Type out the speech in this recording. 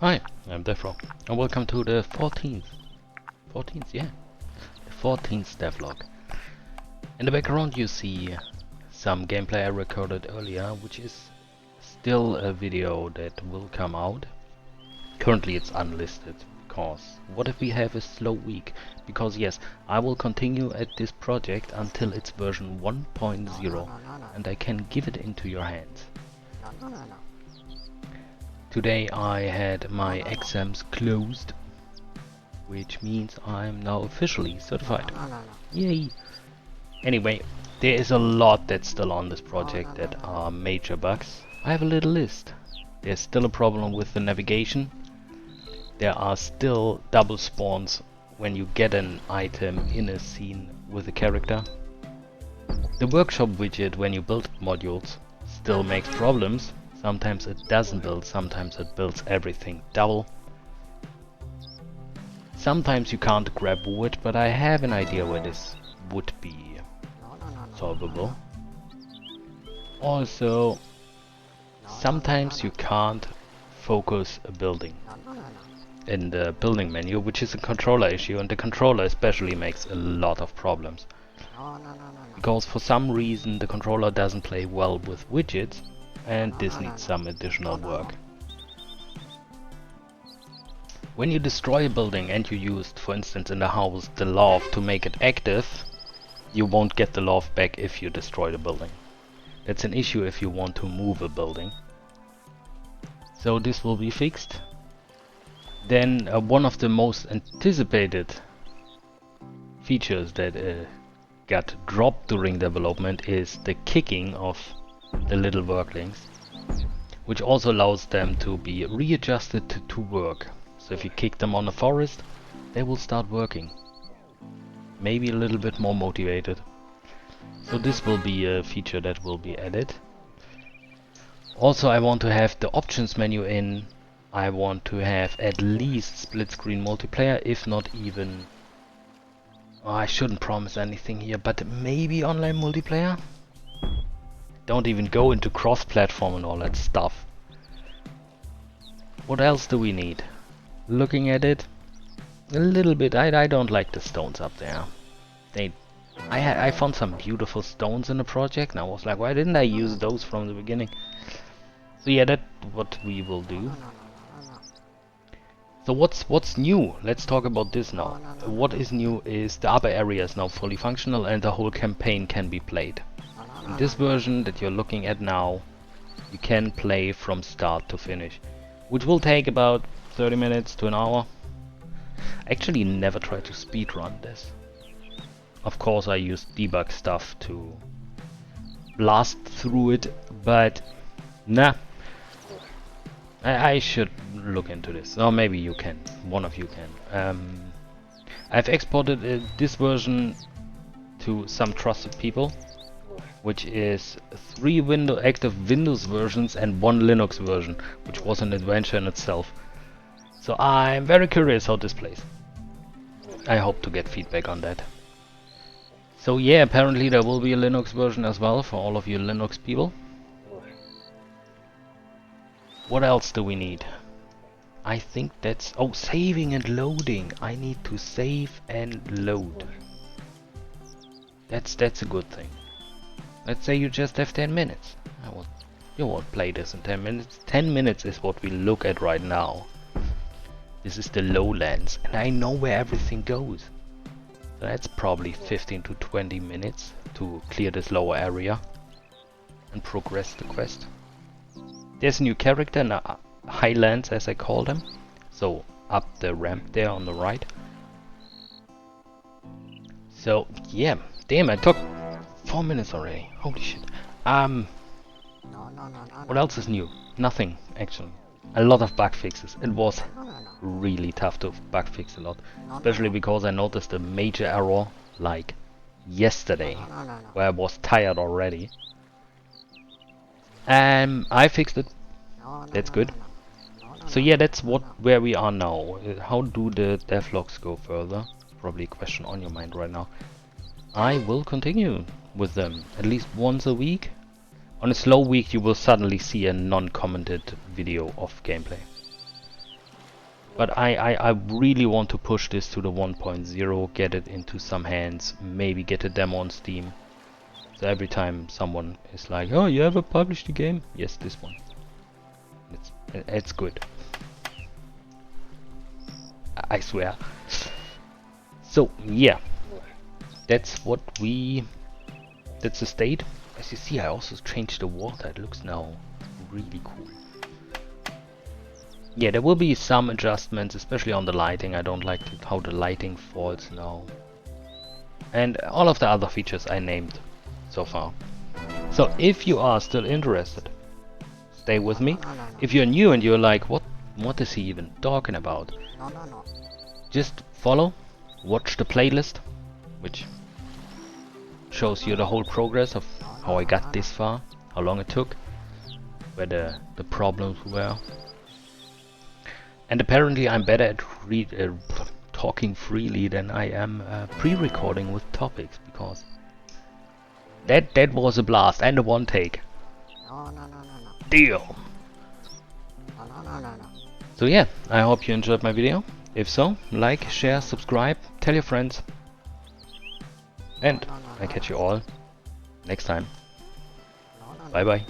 Hi, I'm DevRow, and welcome to the 14th devlog. In the background you see some gameplay I recorded earlier, which is still a video that will come out. Currently it's unlisted, because what if we have a slow week? Because yes, I will continue at this project until it's version 1.0, and I can give it into your hands. Today I had my exams closed, which means I'm now officially certified. Yay! Anyway, there is a lot that's still on this project that are major bugs. I have a little list. There's still a problem with the navigation. There are still double spawns when you get an item in a scene with a character. The workshop widget when you build modules still makes problems. Sometimes it doesn't build, sometimes it builds everything double. Sometimes you can't grab wood, but I have an idea where this would be solvable. Also, sometimes you can't focus a building in the building menu, which is a controller issue, and the controller especially makes a lot of problems. Because for some reason the controller doesn't play well with widgets, and this needs some additional work. When you destroy a building and you used, for instance in the house, the love to make it active, you won't get the love back if you destroy the building. That's an issue if you want to move a building. So this will be fixed. Then one of the most anticipated features that got dropped during development is the kicking of the little worklings, which also allows them to be readjusted to work. So if you kick them on a forest, they will start working. Maybe a little bit more motivated. So this will be a feature that will be added. Also I want to have the options menu in. I want to have at least split screen multiplayer, if not even... Oh, I shouldn't promise anything here, but maybe online multiplayer? Don't even go into cross-platform and all that stuff. What else do we need? Looking at it, a little bit. I don't like the stones up there. I found some beautiful stones in the project, and I was like, why didn't I use those from the beginning? So yeah, that's what we will do. So what's new? Let's talk about this now. What is new is the upper area is now fully functional, and the whole campaign can be played. In this version that you're looking at now, you can play from start to finish, which will take about 30 minutes to an hour. Actually never try to speedrun this. Of course I used debug stuff to blast through it, but nah. I should look into this, or maybe you can, one of you can. I've exported this version to some trusted people, which is 3 active Windows versions and 1 Linux version, which was an adventure in itself. So I'm very curious how this plays. I hope to get feedback on that. So yeah, apparently there will be a Linux version as well for all of you Linux people. What else do we need? I think that's... oh, saving and loading. I need to save and load. That's a good thing. Let's say you just have 10 minutes. You won't play this in 10 minutes. 10 minutes is what we look at right now. This is the lowlands, and I know where everything goes. So that's probably 15 to 20 minutes to clear this lower area and progress the quest. There's a new character in the highlands, as I call them. So up the ramp there on the right. So yeah, damn, I took 4 minutes already. Holy shit. What else is new? Nothing, actually. A lot of bug fixes. It was really tough to bug fix a lot. Especially because I noticed a major error like yesterday, where I was tired already. I fixed it. That's good. So yeah, that's where we are now. How do the devlogs go further? Probably a question on your mind right now. I will continue with them at least once a week. On a slow week you will suddenly see a non-commented video of gameplay. But I really want to push this to the 1.0, get it into some hands, maybe get a demo on Steam. So every time someone is like, oh, you ever published a game? Yes, this one. It's good. I swear. So yeah, that's that's the state. As you see, I also changed the water. It looks now really cool. Yeah, there will be some adjustments, especially on the lighting. I don't like how the lighting falls now. And all of the other features I named so far. So if you are still interested, stay with me. If you're new and you're like, what is he even talking about? Just follow, watch the playlist, which shows you the whole progress of how I got this far, how long it took, where the problems were. And apparently I'm better at talking freely than I am pre-recording with topics, because that was a blast and a one take. Deal. So yeah, I hope you enjoyed my video. If so, like, share, subscribe, tell your friends. And I catch you all next time. Bye bye.